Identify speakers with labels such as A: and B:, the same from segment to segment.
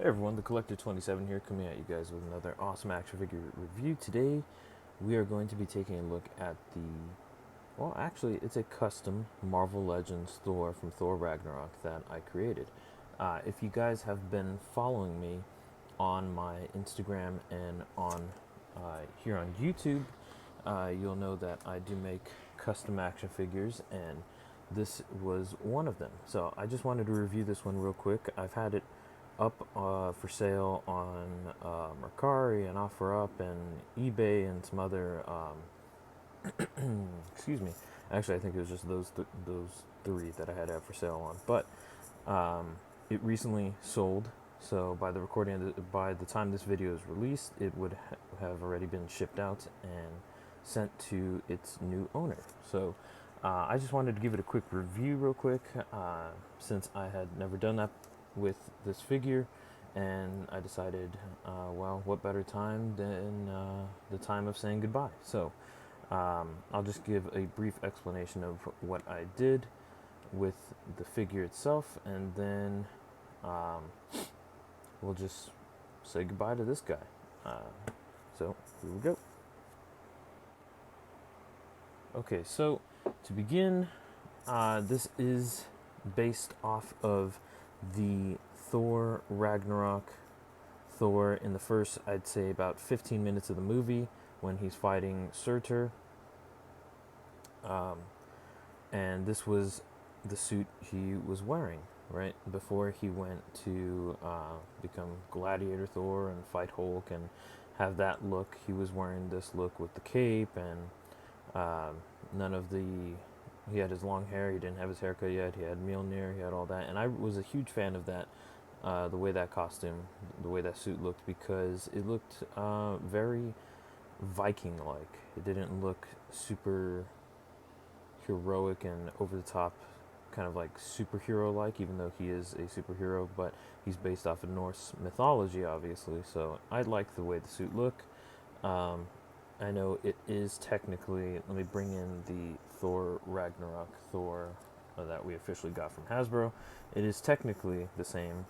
A: Hey everyone, the Collector 27 here, coming at you guys with another awesome action figure review. Today, we are going to be taking a look at well, actually, it's a custom Marvel Legends Thor from Thor Ragnarok that I created. If you guys have been following me on my Instagram and on here on YouTube, you'll know that I do make custom action figures, and this was one of them. So I just wanted to review this one real quick. I've had it up for sale on Mercari and OfferUp and eBay and some other. Excuse me. Actually, I think it was just those three that I had up for sale on. But it recently sold. So by the time this video is released, it would have already been shipped out and sent to its new owner. So I just wanted to give it a quick review real quick, since I had never done that with this figure, and I decided, well, what better time than the time of saying goodbye. So I'll just give a brief explanation of what I did with the figure itself, and then we'll just say goodbye to this guy. So here we go. Okay, so to begin, this is based off of the Thor Ragnarok Thor in the first, I'd say, about 15 minutes of the movie when he's fighting Surtur. And this was the suit he was wearing, right? Before he went to become Gladiator Thor and fight Hulk and have that look, he was wearing this look with the cape and none of the. He had his long hair. He didn't have his haircut yet. He had Mjolnir. He had all that, and I was a huge fan of that. The way that costume, the way that suit looked, because it looked very Viking-like. It didn't look super heroic and over the top, kind of like superhero-like, even though he is a superhero. But he's based off of Norse mythology, obviously. So I like the way the suit looked. I know it is technically, let me bring in the Thor Ragnarok Thor that we officially got from Hasbro. It is technically the same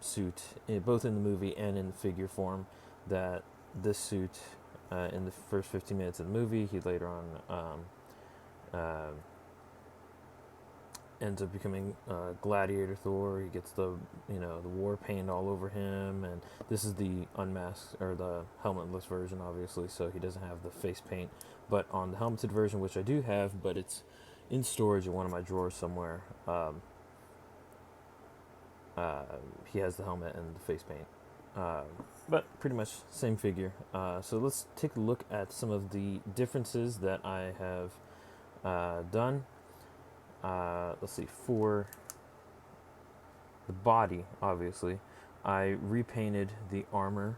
A: suit, both in the movie and in figure form, that this suit, in the first 15 minutes of the movie, he later on uh, ends up becoming Gladiator Thor. He gets the war paint all over him, and this is the unmasked or the helmetless version, obviously. So he doesn't have the face paint, but on the helmeted version, which I do have, but it's in storage in one of my drawers somewhere. He has the helmet and the face paint, but pretty much same figure. So let's take a look at some of the differences that I have done. Let's see, for the body, obviously, I repainted the armor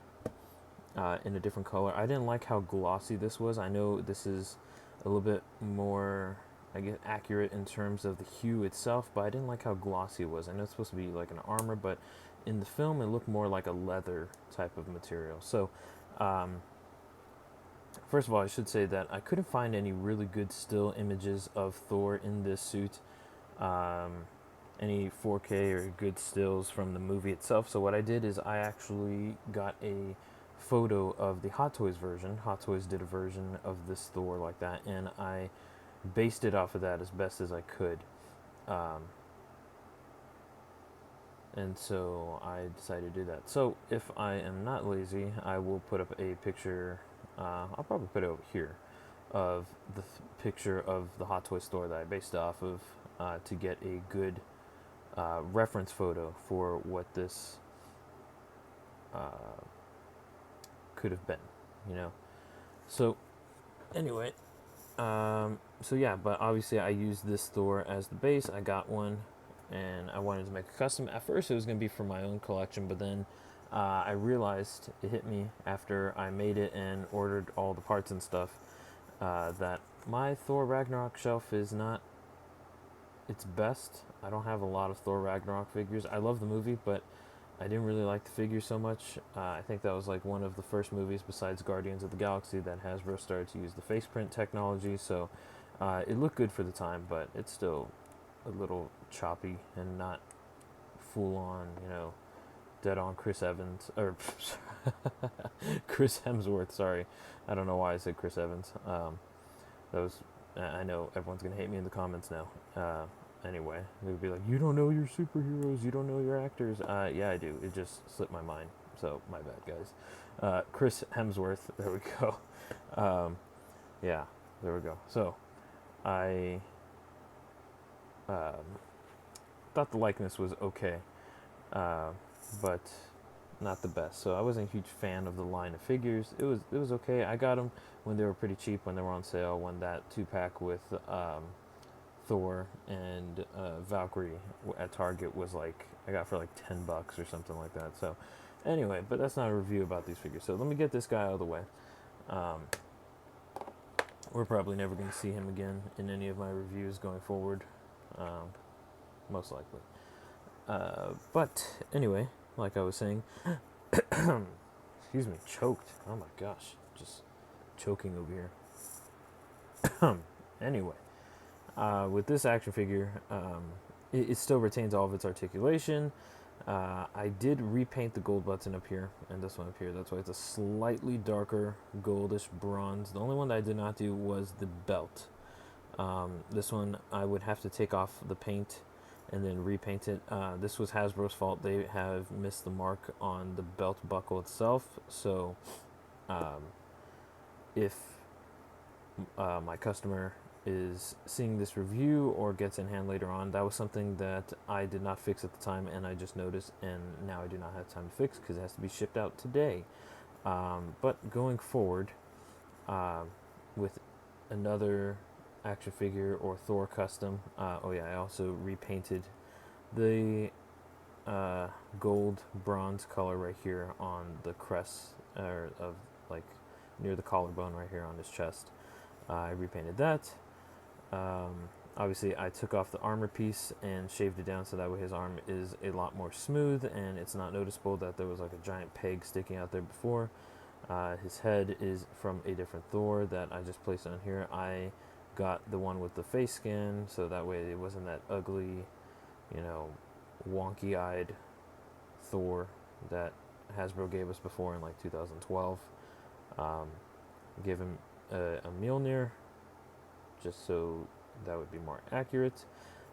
A: in a different color. I didn't like how glossy this was. I know this is a little bit more, I guess, accurate in terms of the hue itself, but I didn't like how glossy it was. I know it's supposed to be like an armor, but in the film it looked more like a leather type of material. So first of all, I should say that I couldn't find any really good still images of Thor in this suit, any 4K or good stills from the movie itself. So what I did is I actually got a photo of the Hot Toys version. Hot Toys did a version of this Thor like that, and I based it off of that as best as I could. And so I decided to do that. So if I am not lazy, I will put up a picture. I'll probably put it over here of the picture of the Hot Toy store that I based off of, to get a good reference photo for what this could have been, you know. So anyway, so yeah, but obviously I used this Thor as the base. I got one, and I wanted to make a custom. At first it was going to be for my own collection, but then I realized, it hit me after I made it and ordered all the parts and stuff, that my Thor Ragnarok shelf is not its best. I don't have a lot of Thor Ragnarok figures. I love the movie, but I didn't really like the figure so much. I think that was like one of the first movies besides Guardians of the Galaxy that Hasbro started to use the face print technology. So it looked good for the time, but it's still a little choppy and not full on, dead on Chris Evans, or Chris Hemsworth. Sorry, I don't know why I said Chris Evans. That was, I know everyone's gonna hate me in the comments now. Anyway, they would be like, "You don't know your superheroes. You don't know your actors." Yeah, I do. It just slipped my mind. So my bad, guys. Chris Hemsworth. There we go. Yeah, there we go. So I thought the likeness was okay, but not the best. So I wasn't a huge fan of the line of figures. It was okay. I got them when they were pretty cheap, when they were on sale. When that 2-pack with Thor and Valkyrie at Target was like, I got for like $10 or something like that. So anyway, but that's not a review about these figures. So let me get this guy out of the way. We're probably never going to see him again in any of my reviews going forward, most likely. But anyway, like I was saying, excuse me, choked. Oh my gosh, just choking over here. Anyway, with this action figure, it still retains all of its articulation. I did repaint the gold button up here and this one up here. That's why it's a slightly darker goldish bronze. The only one that I did not do was the belt. This one I would have to take off the paint and then repaint it. This was Hasbro's fault. They have missed the mark on the belt buckle itself. So if my customer is seeing this review or gets in hand later on, that was something that I did not fix at the time, and I just noticed, and now I do not have time to fix because it has to be shipped out today. But going forward, with another action figure or Thor custom, I also repainted the gold bronze color right here on the crest of like near the collarbone right here on his chest. I repainted that. Obviously I took off the armor piece and shaved it down so that way his arm is a lot more smooth and it's not noticeable that there was like a giant peg sticking out there before. His head is from a different Thor that I just placed on here. I got the one with the face scan so that way it wasn't that ugly, wonky-eyed Thor that Hasbro gave us before in like 2012. Give him a Mjolnir just so that would be more accurate.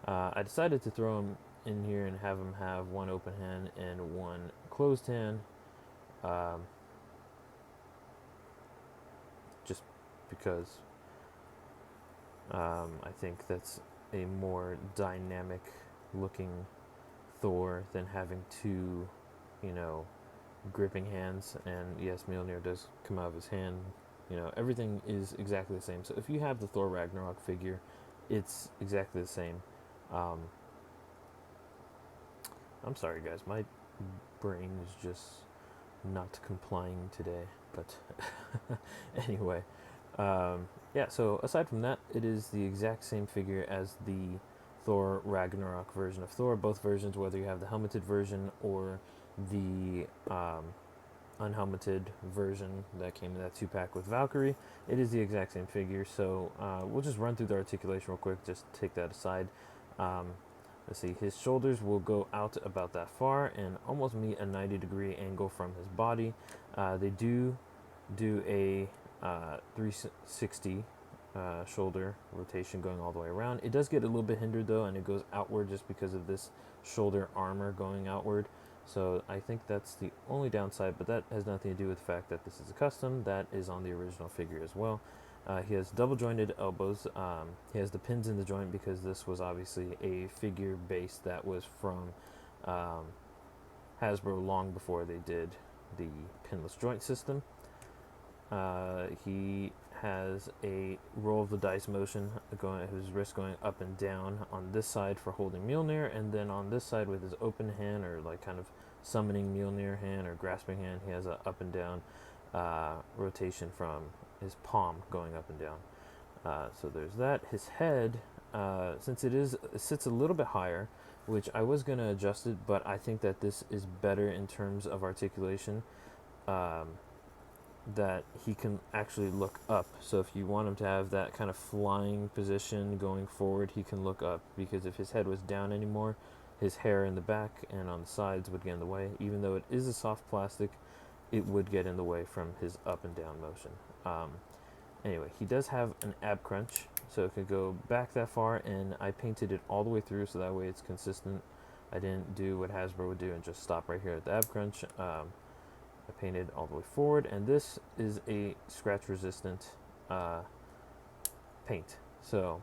A: I decided to throw him in here and have him have one open hand and one closed hand, just because I think that's a more dynamic looking Thor than having two, gripping hands. And yes, Mjolnir does come out of his hand. Everything is exactly the same. So if you have the Thor Ragnarok figure, it's exactly the same. I'm sorry, guys. My brain is just not complying today. But anyway, so aside from that, it is the exact same figure as the Thor Ragnarok version of Thor. Both versions, whether you have the helmeted version or the unhelmeted version that came in that 2-pack with Valkyrie, it is the exact same figure. So we'll just run through the articulation real quick, just take that aside. Let's see, his shoulders will go out about that far and almost meet a 90-degree angle from his body. They do a 360 shoulder rotation going all the way around. It does get a little bit hindered though, and it goes outward just because of this shoulder armor going outward. So I think that's the only downside, but that has nothing to do with the fact that this is a custom. That is on the original figure as well. He has double jointed elbows. He has the pins in the joint because this was obviously a figure base that was from Hasbro long before they did the pinless joint system. He has a roll of the dice motion, his wrist going up and down on this side for holding Mjolnir, and then on this side with his open hand or like kind of summoning Mjolnir hand or grasping hand, he has a up and down rotation from his palm going up and down. So there's that. His head, since it sits a little bit higher, which I was going to adjust it, but I think that this is better in terms of articulation. That he can actually look up. So if you want him to have that kind of flying position going forward, he can look up, because if his head was down anymore, his hair in the back and on the sides would get in the way. Even though it is a soft plastic, it would get in the way from his up and down motion. Anyway, he does have an ab crunch, so it could go back that far, and I painted it all the way through so that way it's consistent. I didn't do what Hasbro would do and just stop right here at the ab crunch. I painted all the way forward, and this is a scratch resistant paint. So,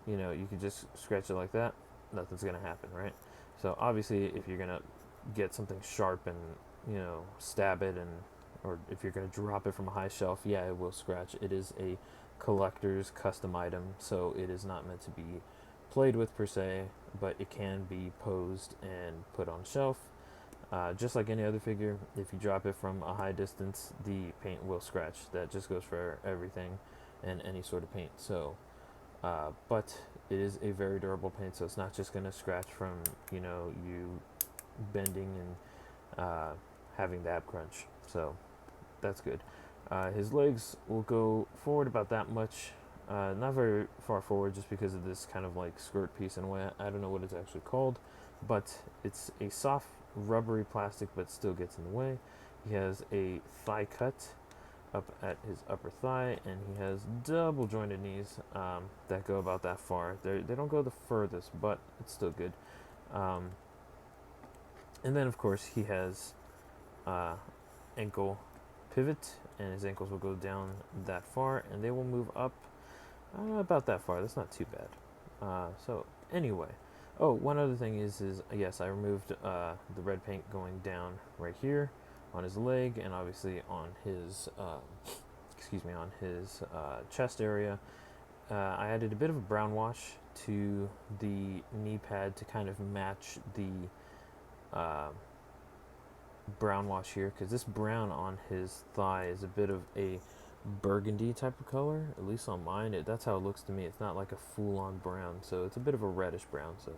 A: you know, you can just scratch it like that, nothing's gonna happen, right? So obviously if you're gonna get something sharp and, you know, stab it, and or if you're gonna drop it from a high shelf, yeah, it will scratch. It is a collector's custom item, so it is not meant to be played with per se, but it can be posed and put on shelf. Just like any other figure, if you drop it from a high distance, the paint will scratch. That just goes for everything and any sort of paint. So, but it is a very durable paint, so it's not just going to scratch from, you know, you bending and having the ab crunch. So that's good. His legs will go forward about that much. Not very far forward, just because of this kind of like skirt piece in a way. I don't know what it's actually called, but it's a soft rubbery plastic, but still gets in the way. He has a thigh cut up at his upper thigh, and he has double jointed knees that go about that far. They don't go the furthest, but it's still good. And then of course he has ankle pivot, and his ankles will go down that far, and they will move up about that far. That's not too bad. So anyway, oh, one other thing is yes, I removed the red paint going down right here on his leg, and obviously on his on his chest area. I added a bit of a brown wash to the knee pad to kind of match the brown wash here, because this brown on his thigh is a bit of a burgundy type of color, at least on mine. That's how it looks to me. It's not like a full-on brown, so it's a bit of a reddish brown. So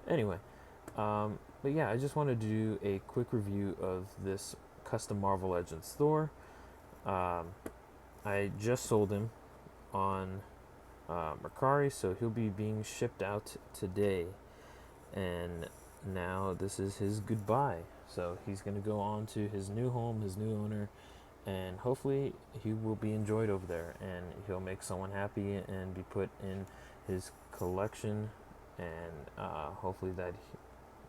A: anyway, but yeah, I just wanted to do a quick review of this custom Marvel Legends Thor. I just sold him on Mercari, so he'll be being shipped out today, and now this is his goodbye. So he's going to go on to his new home, his new owner, and hopefully he will be enjoyed over there, and he'll make someone happy and be put in his collection, and hopefully that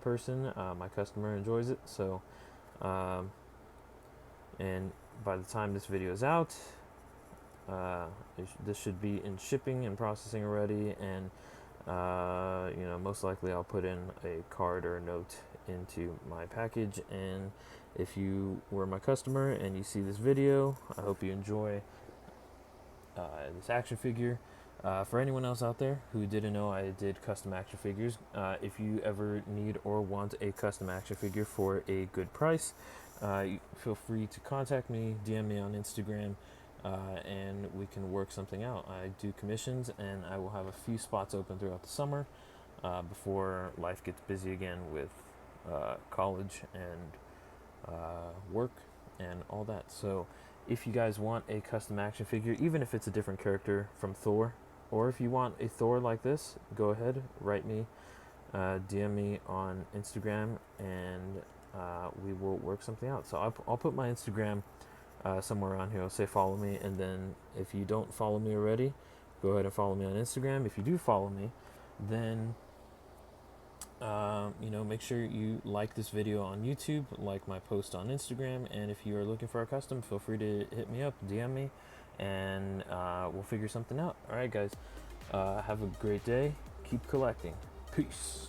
A: person, my customer, enjoys it. So and by the time this video is out, this should be in shipping and processing already, and you know, most likely I'll put in a card or a note into my package. And if you were my customer and you see this video, I hope you enjoy this action figure. For anyone else out there who didn't know I did custom action figures, if you ever need or want a custom action figure for a good price, feel free to contact me, DM me on Instagram, and we can work something out. I do commissions, and I will have a few spots open throughout the summer before life gets busy again with college and work and all that. So if you guys want a custom action figure, even if it's a different character from Thor, or if you want a Thor like this, go ahead, write me, DM me on Instagram, and we will work something out. So I'll put my Instagram somewhere around here. I'll say follow me, and then if you don't follow me already, go ahead and follow me on Instagram. If you do follow me, then you know, make sure you like this video on YouTube, like my post on Instagram, and if you are looking for a custom, feel free to hit me up, DM me, and we'll figure something out. All right, guys, have a great day. Keep collecting. Peace.